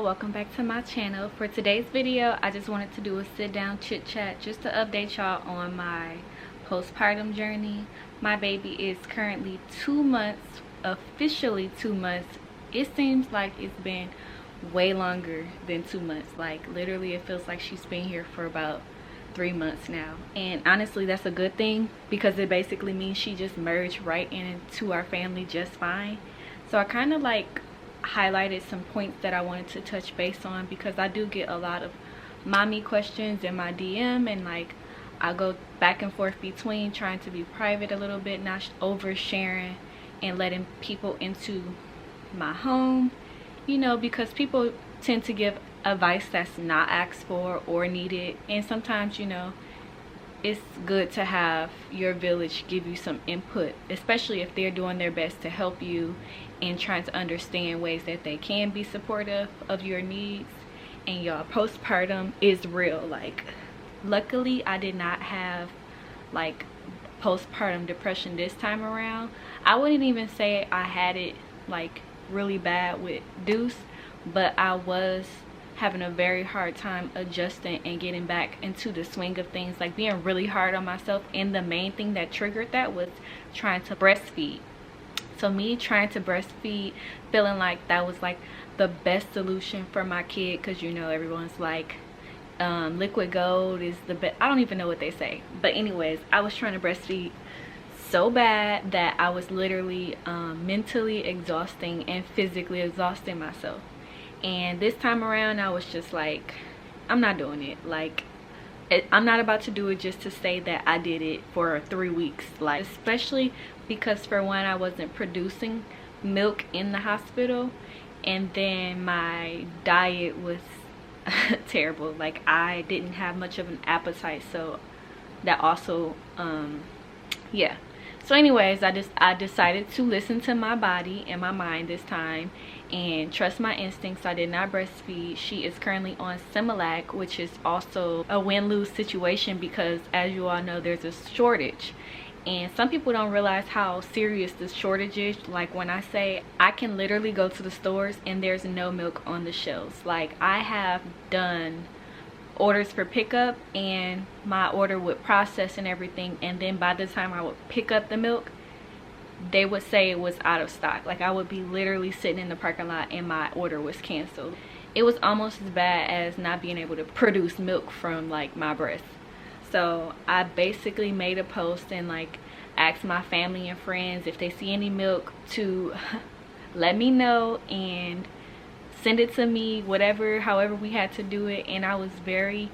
welcome back to my channel. For today's video, I just wanted to do a sit down chit chat just to update y'all on my postpartum journey. My baby is currently 2 months, officially 2 months. It seems like it's been way longer than 2 months. Like literally it feels like she's been here for about 3 months now, and honestly that's a good thing because it basically means she just merged right into our family just fine. So I kind of like highlighted some points that I wanted to touch base on because I do get a lot of mommy questions in my DM, and like I go back and forth between trying to be private a little bit, not oversharing and letting people into my home, you know, because people tend to give advice that's not asked for or needed, and sometimes, you know, it's good to have your village give you some input, especially if they're doing their best to help you and trying to understand ways that they can be supportive of your needs. And y'all, postpartum is real. Like luckily I did not have like postpartum depression this time around. I wouldn't even say I had it like really bad with Deuce, but I was having a very hard time adjusting and getting back into the swing of things, like being really hard on myself. And the main thing that triggered that was trying to breastfeed. So me trying to breastfeed, feeling like that was like the best solution for my kid, because you know everyone's like liquid gold is the best. I don't even know what they say, but anyways, I was trying to breastfeed so bad that I was literally mentally exhausting and physically exhausting myself. And this time around I was just like, I'm not doing it. Like I'm not about to do it just to say that I did it for 3 weeks, like especially because for one, I wasn't producing milk in the hospital, and then my diet was terrible. Like I didn't have much of an appetite, so that also yeah. So anyways, I decided to listen to my body and my mind this time and trust my instincts. I did not breastfeed. She is currently on Similac, which is also a win-lose situation because, as you all know, there's a shortage. And some people don't realize how serious this shortage is. Like when I say I can literally go to the stores and there's no milk on the shelves. Like I have done orders for pickup and my order would process and everything, and then by the time I would pick up the milk, they would say it was out of stock. Like I would be literally sitting in the parking lot and my order was canceled. It was almost as bad as not being able to produce milk from like my breast. So I basically made a post and like asked my family and friends if they see any milk to let me know and send it to me, whatever, however we had to do it. And I was very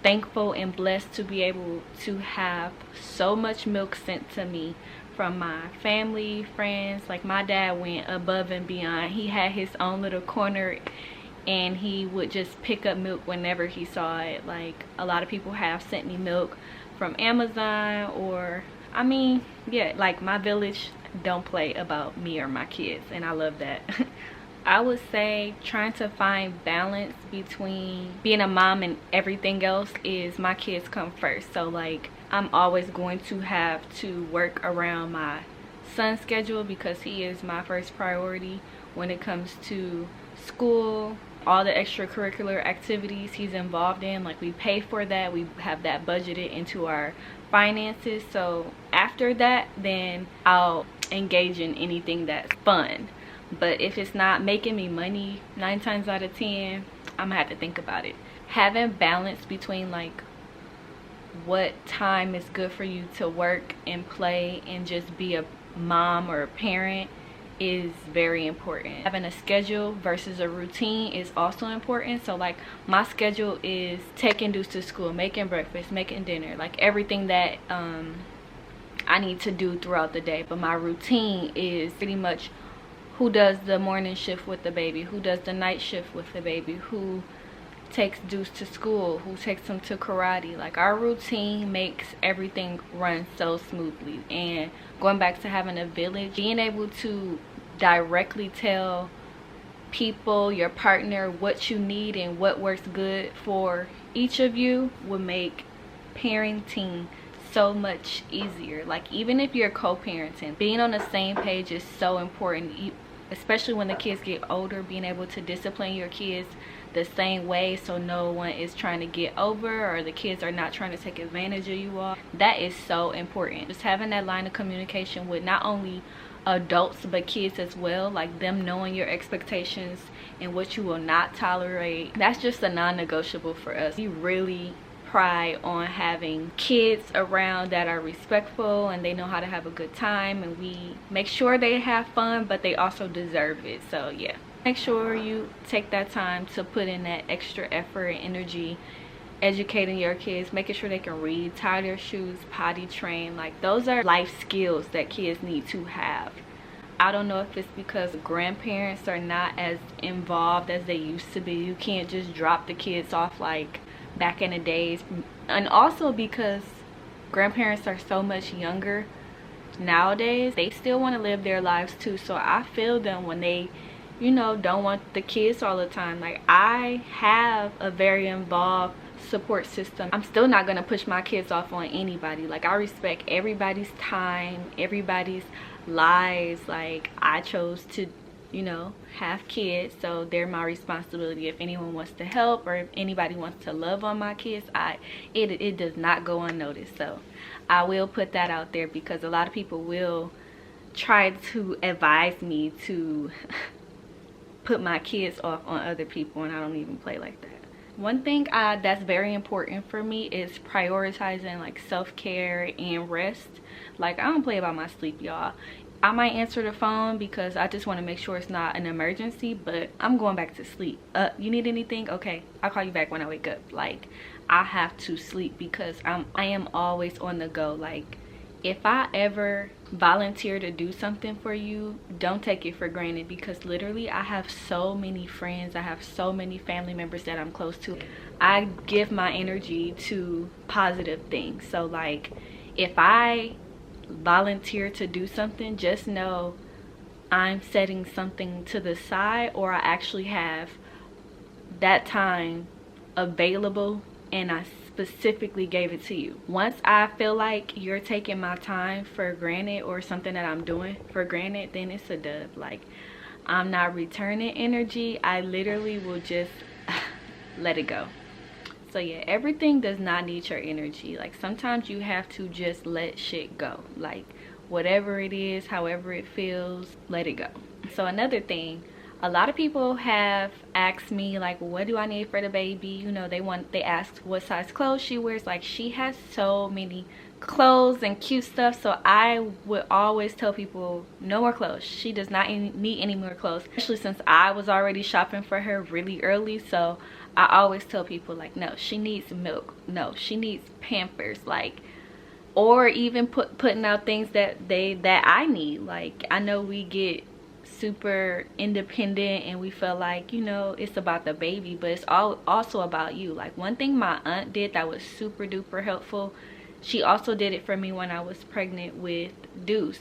thankful and blessed to be able to have so much milk sent to me from my family, friends. Like my dad went above and beyond. He had his own little corner and he would just pick up milk whenever he saw it. Like a lot of people have sent me milk from Amazon, or I mean, yeah, like my village don't play about me or my kids, and I love that. I would say trying to find balance between being a mom and everything else is my kids come first. So like I'm always going to have to work around my son's schedule because he is my first priority when it comes to school, all the extracurricular activities he's involved in. Like we pay for that, we have that budgeted into our finances. So after that, then I'll engage in anything that's fun. But if it's not making me money 9 times out of 10, I'm gonna have to think about it. Having balance between like what time is good for you to work and play and just be a mom or a parent is very important. Having a schedule versus a routine is also important. So like my schedule is taking Deuce to school, making breakfast, making dinner, like everything that I need to do throughout the day. But my routine is pretty much who does the morning shift with the baby, who does the night shift with the baby, who takes Deuce to school, who takes him to karate. Like our routine makes everything run so smoothly. And going back to having a village, being able to directly tell people, your partner, what you need and what works good for each of you will make parenting so much easier. Like even if you're co-parenting, being on the same page is so important. especially when the kids get older, being able to discipline your kids the same way so no one is trying to get over, or the kids are not trying to take advantage of you all. That is so important. Just having that line of communication with not only adults but kids as well, like them knowing your expectations and what you will not tolerate. That's just a non-negotiable for us. We really pride on having kids around that are respectful and they know how to have a good time, and we make sure they have fun, but they also deserve it. So yeah, make sure you take that time to put in that extra effort and energy educating your kids, making sure they can read, tie their shoes, potty train. Like, those are life skills that kids need to have. I don't know if it's because grandparents are not as involved as they used to be. You can't just drop the kids off like back in the days, and also because grandparents are so much younger nowadays. They still want to live their lives too, so I feel them when they, you know, don't want the kids all the time. Like, I have a very involved support system. I'm still not gonna push my kids off on anybody. Like, I respect everybody's time, everybody's lives. Like, I chose to, you know, have kids, so they're my responsibility. If anyone wants to help or if anybody wants to love on my kids, it does not go unnoticed. So I will put that out there, because a lot of people will try to advise me to put my kids off on other people, and I don't even play like that. One thing that's very important for me is prioritizing like self-care and rest. Like, I don't play about my sleep, y'all. I might answer the phone because I just want to make sure it's not an emergency, but I'm going back to sleep. You need anything? Okay, I'll call you back when I wake up. Like, I have to sleep because I am always on the go. Like, if I ever volunteer to do something for you, don't take it for granted, because literally I have so many friends, I have so many family members that I'm close to. I give my energy to positive things. So like, if I volunteer to do something, just know I'm setting something to the side, or I actually have that time available and I specifically gave it to you. Once I feel like you're taking my time for granted, or something that I'm doing for granted, then it's a dub. Like, I'm not returning energy. I literally will just let it go. So yeah, everything does not need your energy. Like, sometimes you have to just let shit go. Like, whatever it is, however it feels, let it go. So another thing, a lot of people have asked me, like, what do I need for the baby? You know, they ask what size clothes she wears. Like, she has so many clothes and cute stuff, so I would always tell people, no more clothes. She does not need any more clothes, especially since I was already shopping for her really early. So I always tell people, like, no, she needs milk, no, she needs Pampers, like, or even putting out things that I need. Like, I know we get super independent and we feel like, you know, it's about the baby, but it's also about you. Like, one thing my aunt did that was super duper helpful, she also did it for me when I was pregnant with Deuce.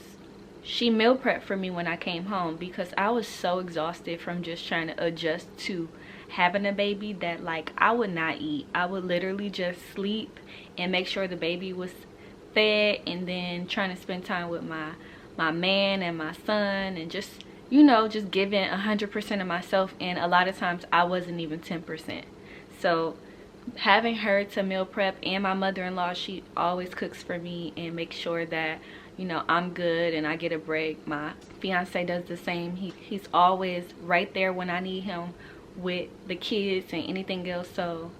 She meal prepped for me when I came home, because I was so exhausted from just trying to adjust to having a baby that, like, I would not eat. I would literally just sleep and make sure the baby was fed, and then trying to spend time with my man and my son, and just, you know, just giving 100% of myself. And a lot of times I wasn't even 10%. So having her to meal prep, and my mother-in-law, she always cooks for me and makes sure that, you know, I'm good and I get a break. My fiance does the same. He's always right there when I need him with the kids and anything else. So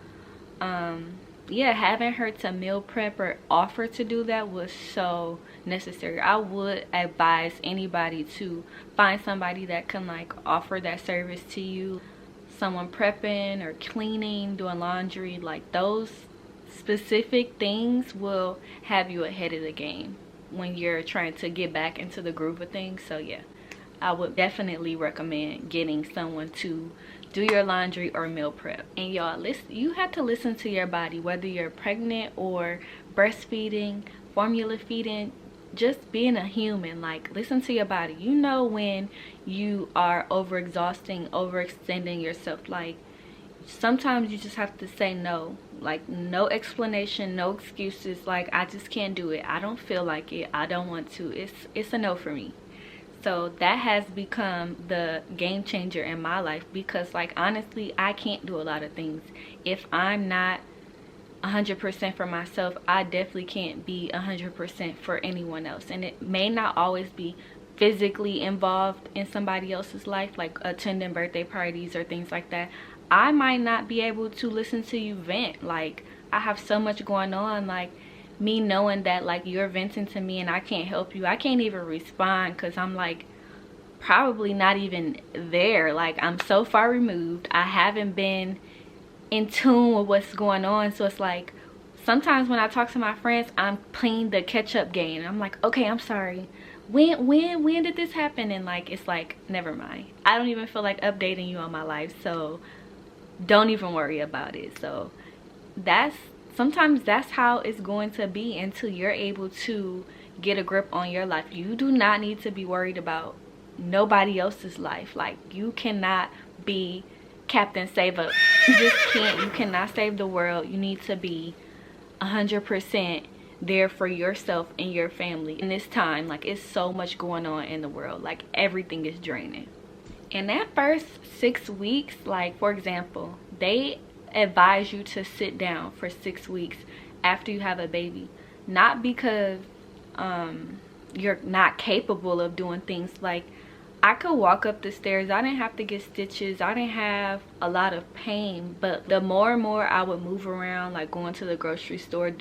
yeah, having her to meal prep or offer to do that was so necessary. I would advise anybody to find somebody that can, like, offer that service to you. Someone prepping or cleaning, doing laundry, like, those specific things will have you ahead of the game when you're trying to get back into the groove of things. So yeah, I would definitely recommend getting someone to do your laundry or meal prep. And y'all, listen, you have to listen to your body, whether you're pregnant or breastfeeding, formula feeding, just being a human. Like, listen to your body. You know when you are overexhausting, overextending yourself. Like, sometimes you just have to say no. Like, no explanation, no excuses. Like, I just can't do it, I don't feel like it, I don't want to. It's a no for me. So that has become the game changer in my life, because like honestly, I can't do a lot of things if I'm not 100% for myself. I definitely can't be 100% for anyone else, and it may not always be physically involved in somebody else's life, like attending birthday parties or things like that. I might not be able to listen to you vent. Like, I have so much going on, like me knowing that like you're venting to me and I can't help you, I can't even respond because I'm like probably not even there. Like, I'm so far removed, I haven't been in tune with what's going on. So it's like sometimes when I talk to my friends, I'm playing the catch-up game. I'm like, okay, I'm sorry, when did this happen? And like, it's like, never mind, I don't even feel like updating you on my life, so don't even worry about it. So sometimes that's how it's going to be until you're able to get a grip on your life. You do not need to be worried about nobody else's life. Like, you cannot be Captain Save Up. You just can't. You cannot save the world. You need to be 100% there for yourself and your family in this time. Like, it's so much going on in the world. Like, everything is draining. In that first 6 weeks, like for example, they advise you to sit down for 6 weeks after you have a baby, not because you're not capable of doing things. Like, I could walk up the stairs, I didn't have to get stitches, I didn't have a lot of pain, but the more and more I would move around, like going to the grocery store,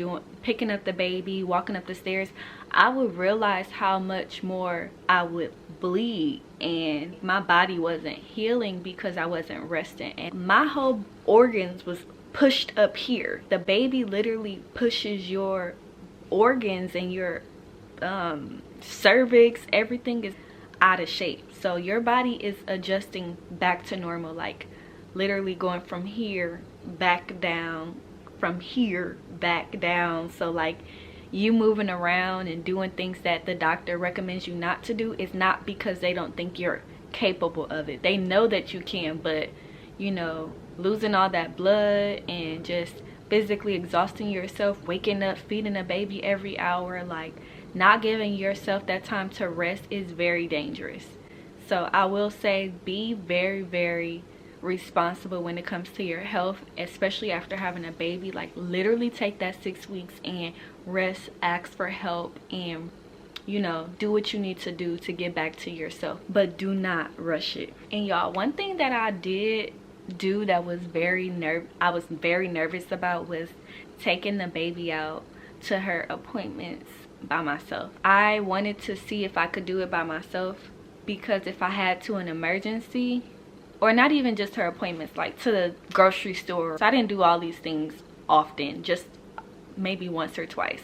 picking up the baby, walking up the stairs, I would realize how much more I would bleed, and my body wasn't healing because I wasn't resting, and my whole organs was pushed up here. The baby literally pushes your organs and your cervix, everything is out of shape. So your body is adjusting back to normal, like literally going from here back down, from here back down. So like, you moving around and doing things that the doctor recommends you not to do is not because they don't think you're capable of it. They know that you can, but you know, losing all that blood and just physically exhausting yourself, waking up, feeding a baby every hour, like not giving yourself that time to rest is very dangerous. So I will say, be very, very responsible when it comes to your health, especially after having a baby. Like, literally take that 6 weeks and rest, ask for help, and you know, do what you need to do to get back to yourself, but do not rush it. And y'all, one thing that I did do that was I was very nervous about was taking the baby out to her appointments by myself. I wanted to see if I could do it by myself, because if I had to an emergency, or not even just her appointments, like to the grocery store. So I didn't do all these things often, just maybe once or twice.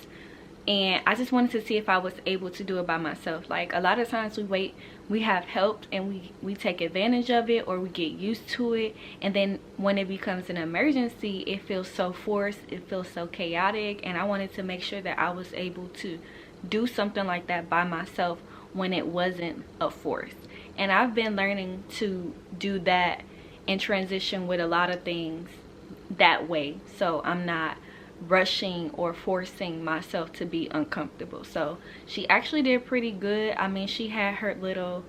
And I just wanted to see if I was able to do it by myself. Like, a lot of times we have help and we take advantage of it, or we get used to it, and then when it becomes an emergency, it feels so forced, it feels so chaotic. And I wanted to make sure that I was able to do something like that by myself when it wasn't a force. And I've been learning to do that and transition with a lot of things that way, so I'm not rushing or forcing myself to be uncomfortable. So she actually did pretty good. I mean, she had her little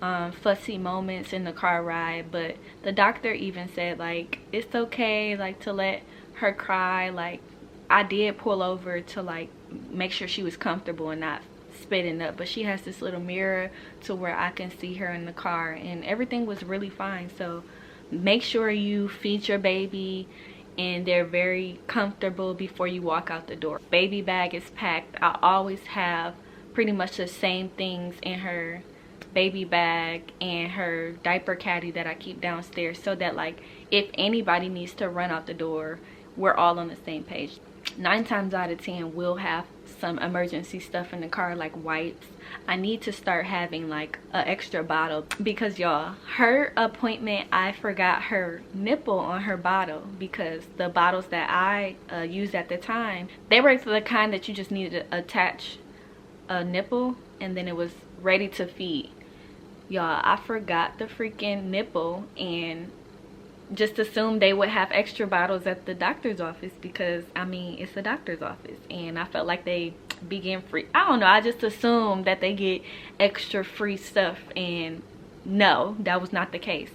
fussy moments in the car ride, but the doctor even said like it's okay, like, to let her cry. Like, I did pull over to like make sure she was comfortable and not spitting up, but she has this little mirror to where I can see her in the car, and everything was really fine. So make sure you feed your baby and they're very comfortable before you walk out the door. Baby bag is packed. I always have pretty much the same things in her baby bag and her diaper caddy that I keep downstairs, so that like if anybody needs to run out the door, we're all on the same page. 9 times out of 10 we'll have some emergency stuff in the car, like wipes. I need to start having like an extra bottle, because y'all, her appointment, I forgot her nipple on her bottle, because the bottles that I used at the time, they were the kind that you just needed to attach a nipple and then it was ready to feed. Y'all, I forgot the freaking nipple and just assumed they would have extra bottles at the doctor's office, because I mean, it's the doctor's office, and I felt like they begin free. I don't know, I just assumed that they get extra free stuff, and no, that was not the case.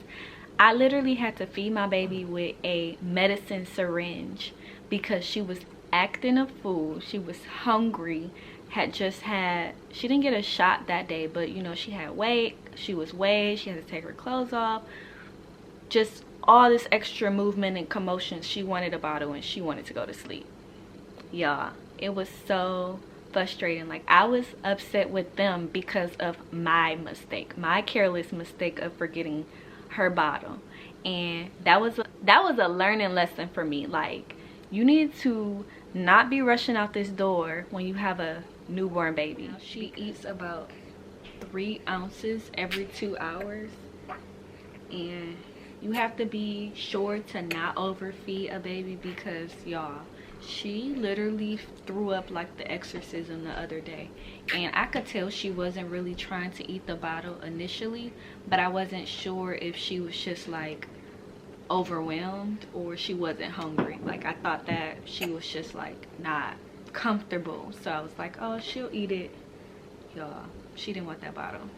I literally had to feed my baby with a medicine syringe because she was acting a fool. She was hungry, she didn't get a shot that day, but you know, she had weight, she was weighed, she had to take her clothes off, just all this extra movement and commotion. She wanted a bottle and she wanted to go to sleep. Y'all, it was so frustrating. Like, I was upset with them because of my mistake, my careless mistake of forgetting her bottle. And that was a learning lesson for me. Like, you need to not be rushing out this door when you have a newborn baby. She eats about 3 ounces every 2 hours, and you have to be sure to not overfeed a baby because, y'all, she literally threw up like the exorcism the other day. And I could tell she wasn't really trying to eat the bottle initially, but I wasn't sure if she was just like overwhelmed or she wasn't hungry. Like, I thought that she was just like not comfortable, so I was like, oh, she'll eat it. Y'all, she didn't want that bottle.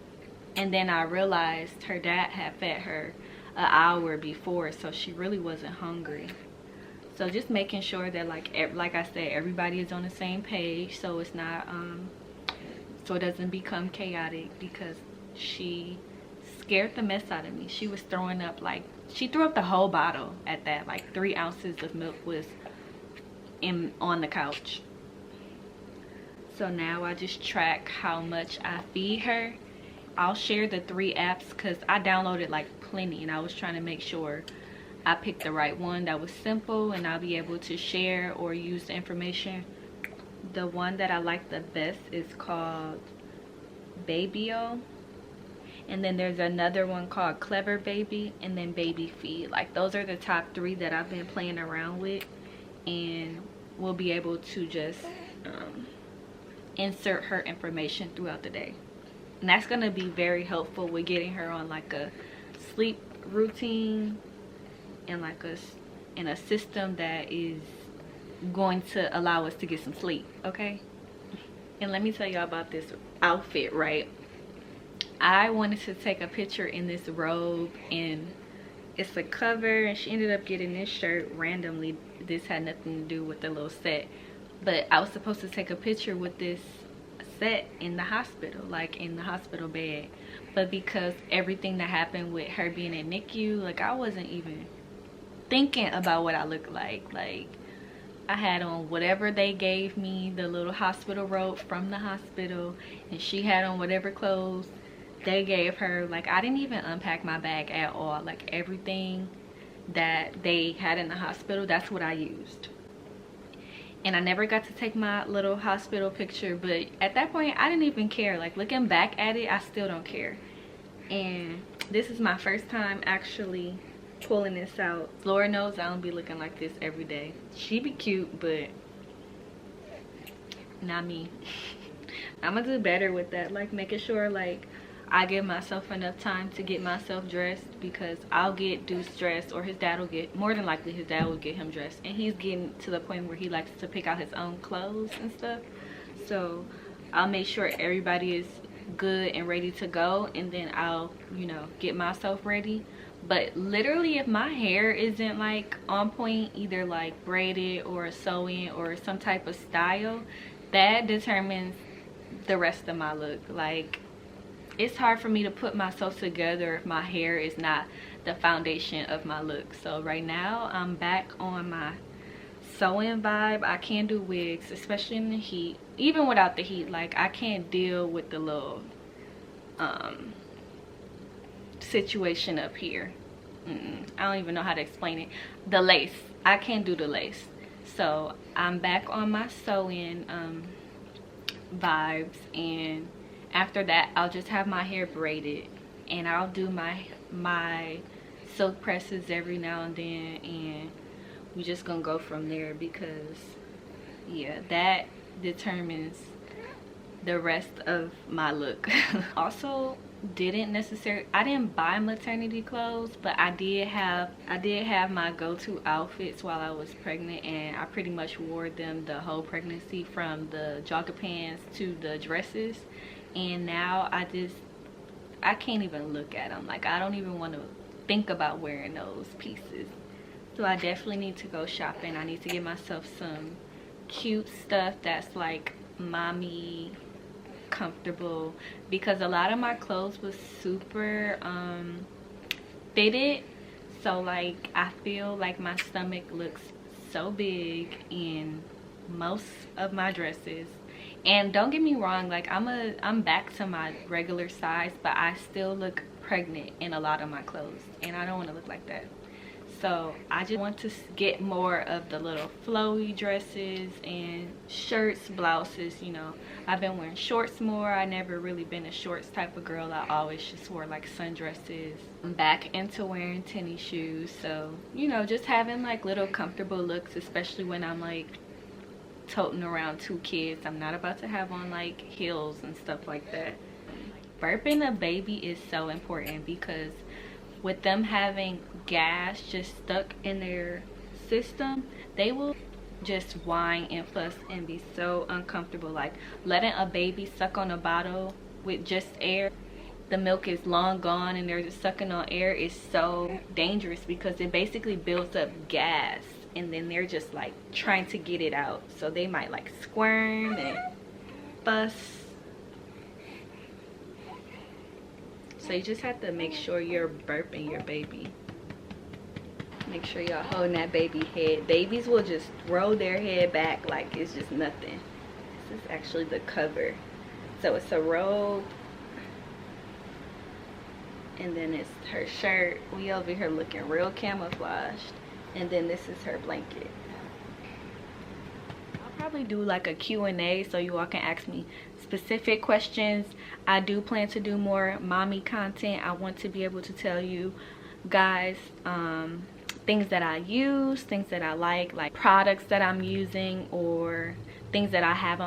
And then I realized her dad had fed her an hour before, so she really wasn't hungry. So just making sure that like I said, everybody is on the same page, so it's not so it doesn't become chaotic, because she scared the mess out of me. She was throwing up, like she threw up the whole bottle at that. Like 3 ounces of milk was on the couch. So now I just track how much I feed her. I'll share the 3 apps because I downloaded like plenty, and I was trying to make sure I picked the right one that was simple and I'll be able to share or use the information. The one that I like the best is called Babyo, and then there's another one called Clever Baby, and then Baby Feed. Like, those are the top 3 that I've been playing around with, and we'll be able to just insert her information throughout the day. And that's going to be very helpful with getting her on like a sleep routine and like in a system that is going to allow us to get some sleep, okay? And let me tell y'all about this outfit, right? I wanted to take a picture in this robe, and it's a cover, and she ended up getting this shirt randomly. This had nothing to do with the little set, but I was supposed to take a picture with this set in the hospital, like in the hospital bed. But because everything that happened with her being in NICU, like, I wasn't even thinking about what I looked like. Like, I had on whatever they gave me, the little hospital robe from the hospital, and she had on whatever clothes they gave her. Like, I didn't even unpack my bag at all. Like, everything that they had in the hospital, that's what I used. And I never got to take my little hospital picture, but at that point I didn't even care. Like, looking back at it, I still don't care. And this is my first time actually pulling this out. Lord knows I don't be looking like this every day. She be cute, but not me. I'm gonna do better with that, like making sure like I give myself enough time to get myself dressed, because I'll get Deuce dressed, or his dad will get, more than likely his dad will get him dressed, and he's getting to the point where he likes to pick out his own clothes and stuff. So I'll make sure everybody is good and ready to go, and then I'll, you know, get myself ready. But literally, if my hair isn't like on point, either like braided or sewing or some type of style, that determines the rest of my look. Like, it's hard for me to put myself together if my hair is not the foundation of my look. So right now I'm back on my sewing vibe. I can do wigs, especially in the heat. Even without the heat, like, I can't deal with the little situation up here. I don't even know how to explain it. The lace, I can't do the lace. So I'm back on my sewing vibes, and after that I'll just have my hair braided, and I'll do my silk presses every now and then, and we're just gonna go from there, because yeah, that determines the rest of my look. Also, I didn't buy maternity clothes, but I did have my go-to outfits while I was pregnant, and I pretty much wore them the whole pregnancy, from the jogger pants to the dresses. And now I can't even look at them. Like, I don't even want to think about wearing those pieces. So I definitely need to go shopping. I need to get myself some cute stuff that's like mommy comfortable, because a lot of my clothes was super fitted, so like I feel like my stomach looks so big in most of my dresses. And don't get me wrong, like I'm back to my regular size, but I still look pregnant in a lot of my clothes, and I don't want to look like that. So I just want to get more of the little flowy dresses and shirts, blouses. You know, I've been wearing shorts more. I never really been a shorts type of girl. I always just wore like sundresses. I'm back into wearing tennis shoes. So, you know, just having like little comfortable looks, especially when I'm like toting around 2 kids. I'm not about to have on like heels and stuff like that. Burping a baby is so important, because with them having gas just stuck in their system, they will just whine and fuss and be so uncomfortable. Like, letting a baby suck on a bottle with just air, the milk is long gone and they're just sucking on air, is so dangerous, because it basically builds up gas, and then they're just like trying to get it out. So they might like squirm and fuss. So you just have to make sure you're burping your baby. Make sure y'all holding that baby head. Babies will just throw their head back like it's just nothing. This is actually the cover. So it's a robe, and then it's her shirt. We over here looking real camouflaged. And then this is her blanket. I'll probably do like a Q&A so you all can ask me specific questions. I do plan to do more mommy content. I want to be able to tell you guys things that I use, things that I like products that I'm using, or things that I had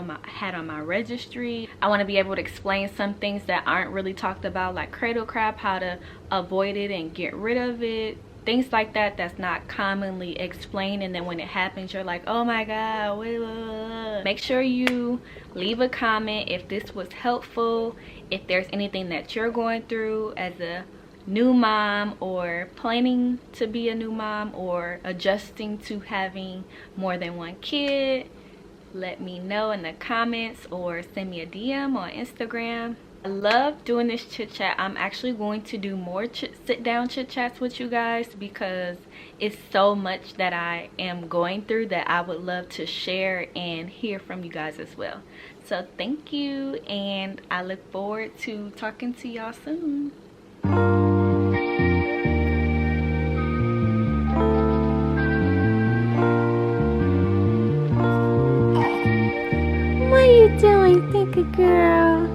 on my registry. I want to be able to explain some things that aren't really talked about, like cradle crap, how to avoid it and get rid of it. Things like that that's not commonly explained, and then when it happens you're like, oh my god, make sure you leave a comment if this was helpful, if there's anything that you're going through as a new mom, or planning to be a new mom, or adjusting to having more than one kid. Let me know in the comments, or send me a DM on Instagram. I love doing this chit chat. I'm actually going to do more sit down chit chats with you guys, because it's so much that I am going through that I would love to share and hear from you guys as well. So thank you, and I look forward to talking to y'all soon. What are you doing, think a girl?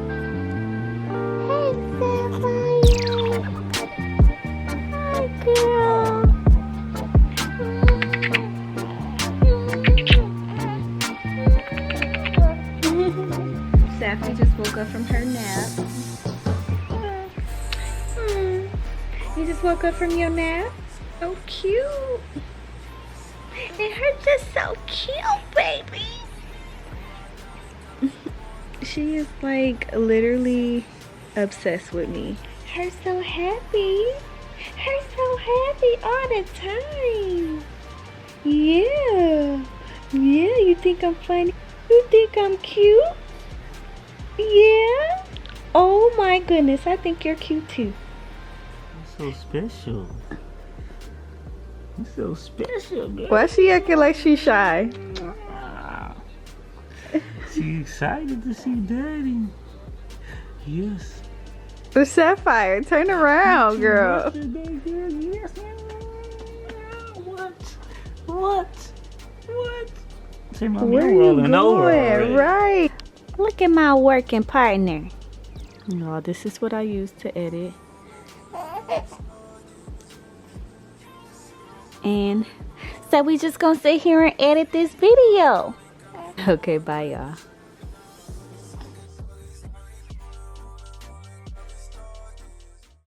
Sapphy just woke up from her nap. You just woke up from your nap? So cute. And her just so cute, baby. She is like literally obsessed with me. Her so happy. Her so happy all the time. Yeah. Yeah, you think I'm funny? You think I'm cute? Yeah. Oh my goodness, I think you're cute too. You're so special. You're so special, girl. Why is she acting like she's shy? She excited to see Daddy. Yes. The Sapphire, turn around, girl. Yes. What? Say, Mom, Where you're you rolling over going? already. Right. Look at my working partner. No, this is what I use to edit. And so we just gonna sit here and edit this video. Okay, bye y'all.